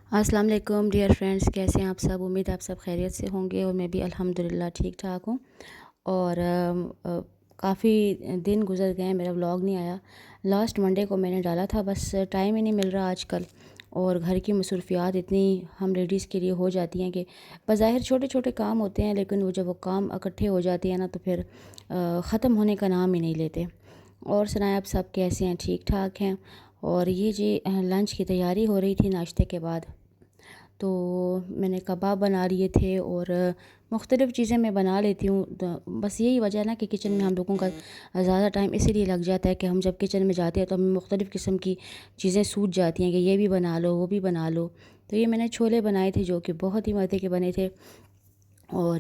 अस्सलाम वालेकुम dear friends, कैसे हैं आप सब। उम्मीद है आप सब खैरियत से होंगे और मैं भी अल्हम्दुलिल्लाह ठीक ठाक हूँ। और काफ़ी दिन गुजर गए हैं, मेरा व्लॉग नहीं आया। लास्ट मंडे को मैंने डाला था, बस टाइम ही नहीं मिल रहा आजकल। और घर की मसरूफियात इतनी हम लेडीज़ के लिए हो जाती हैं कि बज़ाहिर छोटे छोटे काम होते हैं, लेकिन वो जब वो काम इकट्ठे हो जाते हैं ना तो फिर ख़त्म होने का नाम ही नहीं लेते। और सुनाएं, आप सब कैसे हैं, ठीक ठाक हैं। और ये जी लंच की तैयारी हो रही थी नाश्ते के बाद। तो मैंने कबाब बना लिए थे और मुख्तलिफ़ चीज़ें मैं बना लेती हूँ। तो बस यही वजह है ना कि किचन में हम लोगों का ज़्यादा टाइम इसीलिए लग जाता है कि हम जब किचन में जाते हैं तो हमें मुख्तलिफ़ किस्म की चीज़ें सूझ जाती हैं कि ये भी बना लो, वो भी बना लो। तो ये मैंने छोले बनाए थे जो कि बहुत ही मज़े के बने थे। और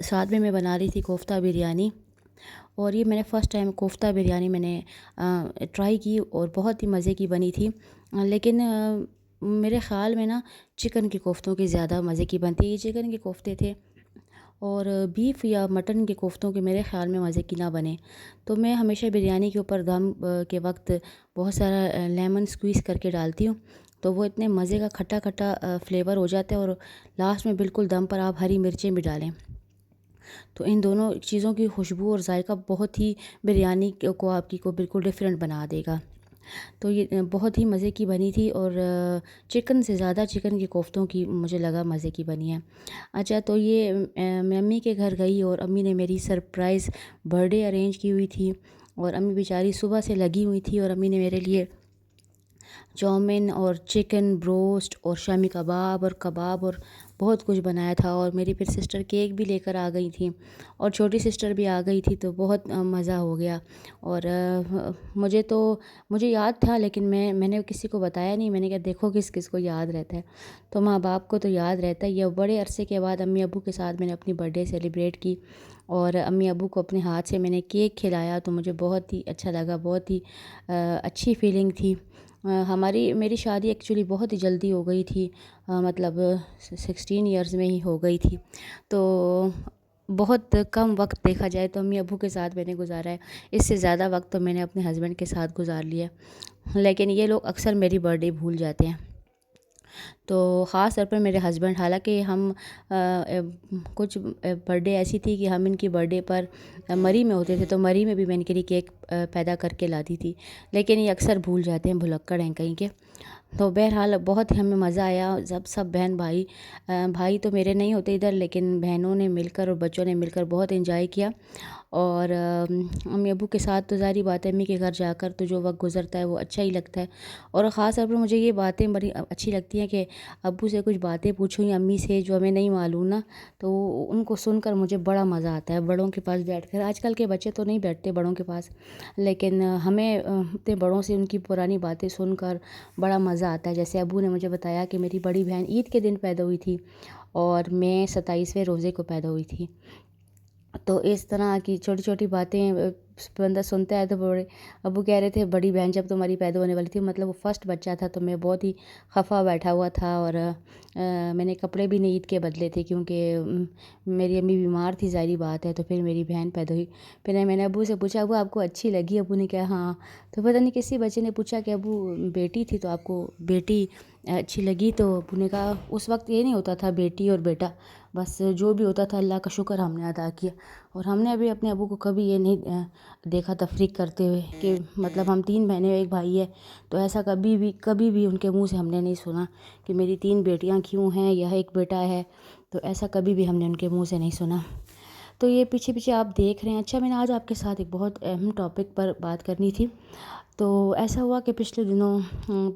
साथ में मैं बना रही थी कोफ्ता बिरयानी। और ये मैंने फ़र्स्ट टाइम कोफ्ता बिरयानी मैंने ट्राई की और बहुत ही मज़े की बनी थी। लेकिन मेरे ख़्याल में ना चिकन के कोफ्तों की ज़्यादा मज़े की बनती है। ये चिकन के कोफ्ते थे और बीफ या मटन के कोफ्तों के मेरे ख़्याल में मज़े की ना बने। तो मैं हमेशा बिरयानी के ऊपर दम के वक्त बहुत सारा लेमन स्क्वीज़ करके डालती हूँ। तो वो इतने मज़े का खट्टा खट्टा फ्लेवर हो जाता है। और लास्ट में बिल्कुल दम पर आप हरी मिर्चें भी डालें तो इन दोनों चीज़ों की खुशबू और जायका बहुत ही बिरयानी को आपकी को बिल्कुल डिफरेंट बना देगा। तो ये बहुत ही मज़े की बनी थी। और चिकन से ज़्यादा चिकन के कोफ्तों की मुझे लगा मज़े की बनी है। अच्छा, तो ये मैं अम्मी के घर गई और अम्मी ने मेरी सरप्राइज़ बर्थडे अरेंज की हुई थी। और अम्मी बेचारी सुबह से लगी हुई थी और अम्मी ने मेरे लिए चाउमीन और चिकन ब्रोस्ट और शामी कबाब और बहुत कुछ बनाया था। और मेरी फिर सिस्टर केक भी लेकर आ गई थी और छोटी सिस्टर भी आ गई थी। तो बहुत मज़ा हो गया। और मुझे याद था, लेकिन मैंने किसी को बताया नहीं। मैंने कहा देखो किस किस को याद रहता है। तो माँ बाप को तो याद रहता है। ये बड़े अरसे के बाद अम्मी अब्बू के साथ मैंने अपनी बर्थडे सेलिब्रेट की और अम्मी अब्बू को अपने हाथ से मैंने केक खिलाया। तो मुझे बहुत ही अच्छा लगा, बहुत ही अच्छी फीलिंग थी। हमारी मेरी शादी एक्चुअली बहुत ही जल्दी हो गई थी। मतलब 16 इयर्स में ही हो गई थी। तो बहुत कम वक्त देखा जाए तो अम्मी अब्बू के साथ मैंने गुजारा है। इससे ज़्यादा वक्त तो मैंने अपने हस्बैंड के साथ गुजार लिया। लेकिन ये लोग अक्सर मेरी बर्थडे भूल जाते हैं। तो ख़ास तौर पर मेरे हस्बैंड, हालांकि हम कुछ बर्थडे ऐसी थी कि हम इनकी बर्थडे पर मरी में होते थे, तो मरी में भी मैं इनके लिए केक पैदा करके लाती थी। लेकिन ये अक्सर भूल जाते हैं, भुलक्कड़ हैं कहीं के। तो बहरहाल बहुत ही हमें मज़ा आया जब सब बहन भाई भाई तो मेरे नहीं होते इधर, लेकिन बहनों ने मिलकर और बच्चों ने मिलकर बहुत एंजॉय किया। और अम्मी अब्बू के साथ तो ज़ाहिर बात है, अम्मी के घर जाकर तो जो वक्त गुज़रता है वो अच्छा ही लगता है। और ख़ास तौर पर मुझे ये बातें बड़ी अच्छी लगती हैं कि अब्बू से कुछ बातें पूछूँ या अम्मी से जो हमें नहीं मालूम ना, तो उनको सुनकर मुझे बड़ा मज़ा आता है बड़ों के पास बैठकर। आजकल के बच्चे तो नहीं बैठते बड़ों के पास, लेकिन हमें अपने बड़ों से उनकी पुरानी बातें सुनकर बड़ा मज़ा आता है। जैसे अब्बू ने मुझे बताया कि मेरी बड़ी बहन ईद के दिन पैदा हुई थी और मैं 27वें रोज़े को पैदा हुई थी। तो इस तरह की छोटी छोटी बातें बंदा सुनता है। तो बड़े अब्बू कह रहे थे बड़ी बहन जब तुम्हारी पैदा होने वाली थी, मतलब वो फर्स्ट बच्चा था, तो मैं बहुत ही खफा बैठा हुआ था। और मैंने कपड़े भी नहीं ईद के बदले थे क्योंकि मेरी अम्मी बीमार थी, ज़ाहिर बात है। तो फिर मेरी बहन पैदा हुई। फिर मैंने अब्बू से पूछा अब्बू आपको अच्छी लगी? अब्बू ने कहा हाँ। तो पता नहीं किसी बच्चे ने पूछा कि अब्बू बेटी थी तो आपको बेटी अच्छी लगी? तो अब्बू ने कहा उस वक्त ये नहीं होता था बेटी और बेटा, बस जो भी होता था अल्लाह का शुक्र हमने अदा किया। और हमने अभी अपने अब्बू को कभी ये नहीं देखा तफरीक करते हुए कि मतलब हम 3 बहनें एक भाई है। तो ऐसा कभी भी उनके मुंह से हमने नहीं सुना कि मेरी 3 बेटियां क्यों हैं या एक बेटा है। तो ऐसा कभी भी हमने उनके मुंह से नहीं सुना। तो ये पीछे पीछे आप देख रहे हैं। अच्छा, मैंने आज आपके साथ एक बहुत अहम टॉपिक पर बात करनी थी। तो ऐसा हुआ कि पिछले दिनों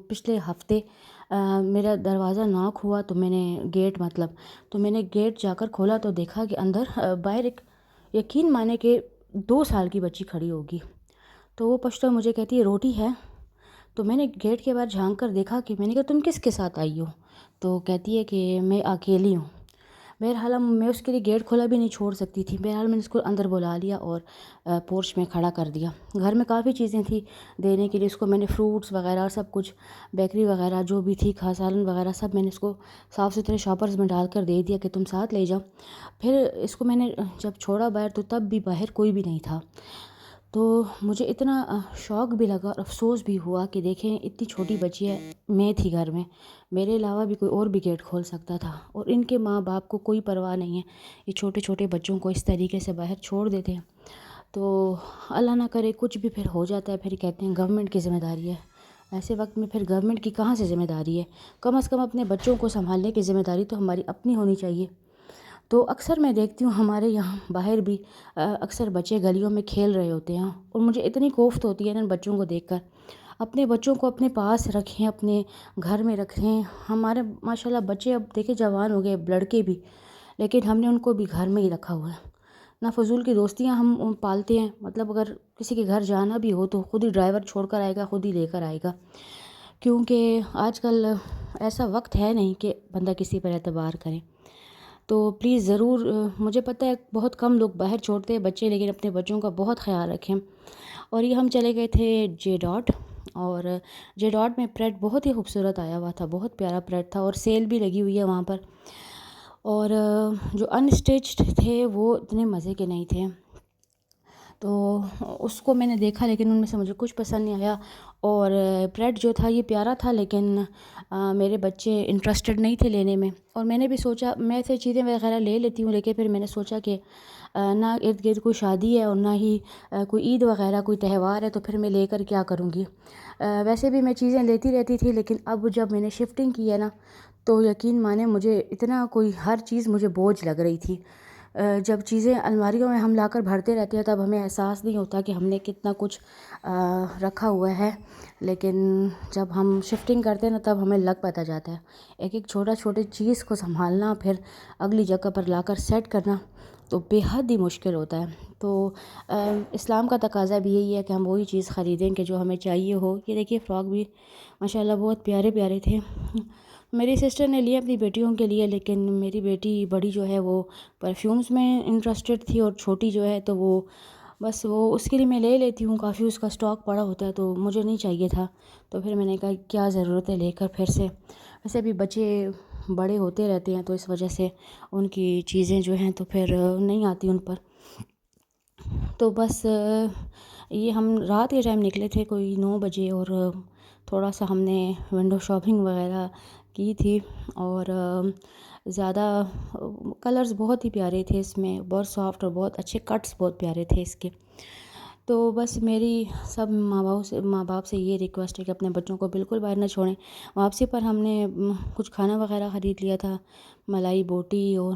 पिछले हफ्ते मेरा दरवाज़ा नॉक हुआ। तो मैंने गेट जाकर खोला तो देखा कि अंदर बाहर एक, यकीन माने कि 2 साल की बच्ची खड़ी होगी। तो वो पश्तो मुझे कहती है रोटी है? तो मैंने गेट के बाहर झांक कर देखा कि मैंने कहा तुम किसके साथ आई हो? तो कहती है कि मैं अकेली हूँ। बहरहाल मैं उसके लिए गेट खोला भी नहीं छोड़ सकती थी। बहरहाल मैंने उसको अंदर बुला लिया और पोर्च में खड़ा कर दिया। घर में काफ़ी चीज़ें थी देने के लिए उसको। मैंने फ्रूट्स वगैरह सब कुछ, बेकरी वगैरह जो भी थी, खा सालन वगैरह सब मैंने उसको साफ़ सुथरे शॉपर्स में डाल कर दे दिया कि तुम साथ ले जाओ। फिर इसको मैंने जब छोड़ा बाहर तो तब भी बाहर कोई भी नहीं था। تو مجھے اتنا شوق بھی لگا اور افسوس بھی ہوا کہ دیکھیں اتنی چھوٹی بچی ہے، میں تھی گھر میں، میرے علاوہ بھی کوئی اور بھی گیٹ کھول سکتا تھا، اور ان کے ماں باپ کو کوئی پرواہ نہیں ہے، یہ چھوٹے چھوٹے بچوں کو اس طریقے سے باہر چھوڑ دیتے ہیں۔ تو اللہ نہ کرے کچھ بھی پھر ہو جاتا ہے، پھر کہتے ہیں گورنمنٹ کی ذمہ داری ہے۔ ایسے وقت میں پھر گورنمنٹ کی کہاں سے ذمہ داری ہے؟ کم از کم اپنے بچوں کو سنبھالنے کی ذمہ داری تو ہماری اپنی ہونی چاہیے۔ تو اکثر میں دیکھتی ہوں ہمارے یہاں باہر بھی اکثر بچے گلیوں میں کھیل رہے ہوتے ہیں، اور مجھے اتنی کوفت ہوتی ہے نا ان بچوں کو دیکھ کر۔ اپنے بچوں کو اپنے پاس رکھیں، اپنے گھر میں رکھیں۔ ہمارے ماشاءاللہ بچے اب دیکھیں جوان ہو گئے، لڑکے بھی، لیکن ہم نے ان کو بھی گھر میں ہی رکھا ہوا ہے۔ نہ فضول کی دوستیاں ہم پالتے ہیں، مطلب اگر کسی کے گھر جانا بھی ہو تو خود ہی ڈرائیور چھوڑ کر آئے گا، خود ہی لے کر آئے گا، کیونکہ آج کل ایسا وقت ہے نہیں کہ بندہ کسی پر اعتبار کرے۔ تو پلیز ضرور، مجھے پتہ ہے بہت کم لوگ باہر چھوڑتے ہیں بچے، لیکن اپنے بچوں کا بہت خیال رکھیں۔ اور یہ ہم چلے گئے تھے جے ڈاٹ، اور جے ڈاٹ میں پریڈ بہت ہی خوبصورت آیا ہوا تھا، بہت پیارا پریڈ تھا، اور سیل بھی لگی ہوئی ہے وہاں پر، اور جو ان اسٹچڈ تھے وہ اتنے مزے کے نہیں تھے، تو اس کو میں نے دیکھا لیکن ان میں سے مجھے کچھ پسند نہیں آیا۔ اور پریڈ جو تھا یہ پیارا تھا، لیکن میرے بچے انٹرسٹڈ نہیں تھے لینے میں، اور میں نے بھی سوچا میں ایسے چیزیں وغیرہ لے لیتی ہوں، لیکن پھر میں نے سوچا کہ نہ ارد گرد کوئی شادی ہے اور نہ ہی کوئی عید وغیرہ کوئی تہوار ہے، تو پھر میں لے کر کیا کروں گی۔ ویسے بھی میں چیزیں لیتی رہتی تھی، لیکن اب جب میں نے شفٹنگ کی ہے نا، تو یقین مانیں مجھے اتنا کوئی ہر چیز مجھے بوجھ لگ رہی تھی۔ جب چیزیں الماریوں میں ہم لا کر بھرتے رہتے ہیں تب ہمیں احساس نہیں ہوتا کہ ہم نے کتنا کچھ رکھا ہوا ہے، لیکن جب ہم شفٹنگ کرتے ہیں نا تب ہمیں لگ پتہ جاتا ہے ایک ایک چھوٹی چیز کو سنبھالنا، پھر اگلی جگہ پر لا کر سیٹ کرنا تو بے حد ہی مشکل ہوتا ہے۔ تو اسلام کا تقاضا بھی یہی ہے کہ ہم وہی چیز خریدیں کہ جو ہمیں چاہیے ہو۔ یہ دیکھیے فراک بھی ماشاءاللہ بہت پیارے پیارے تھے۔ میری سسٹر نے لیے اپنی بیٹیوں کے لیے، لیکن میری بیٹی بڑی جو ہے وہ پرفیومز میں انٹرسٹڈ تھی، اور چھوٹی جو ہے تو وہ بس وہ اس کے لیے میں لے لیتی ہوں، کافی اس کا سٹاک پڑا ہوتا ہے، تو مجھے نہیں چاہیے تھا، تو پھر میں نے کہا کیا ضرورت ہے لے کر پھر سے۔ ویسے بھی بچے بڑے ہوتے رہتے ہیں تو اس وجہ سے ان کی چیزیں جو ہیں تو پھر نہیں آتی ان پر۔ تو بس یہ ہم رات کے ٹائم نکلے تھے کوئی 9 بجے، اور تھوڑا سا ہم نے ونڈو شاپنگ وغیرہ کی تھی، اور زیادہ کلرز بہت ہی پیارے تھے اس میں، بہت سافٹ اور بہت اچھے کٹس بہت پیارے تھے اس کے۔ تو بس میری سب ماں باپ سے یہ ریکویسٹ ہے کہ اپنے بچوں کو بالکل باہر نہ چھوڑیں۔ واپسی پر ہم نے کچھ کھانا وغیرہ خرید لیا تھا، ملائی بوٹی اور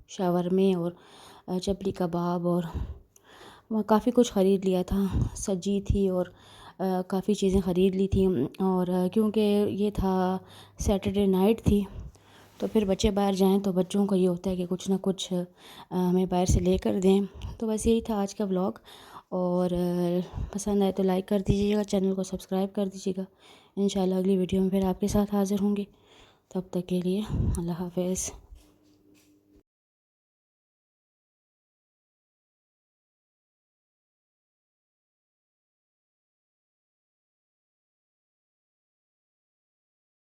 شاورمے اور چپلی کباب، اور کافی کچھ خرید لیا تھا، سجی تھی اور کافی چیزیں خرید لی تھیں، اور کیونکہ یہ تھا سیٹرڈے نائٹ تھی، تو پھر بچے باہر جائیں تو بچوں کو یہ ہوتا ہے کہ کچھ نہ کچھ ہمیں باہر سے لے کر دیں۔ تو بس یہی تھا آج کا ولاگ، اور پسند آئے تو لائک کر دیجیے گا، چینل کو سبسکرائب کر دیجیے گا۔ انشاءاللہ اگلی ویڈیو میں پھر آپ کے ساتھ حاضر ہوں گی، تب تک کے لیے اللہ حافظ۔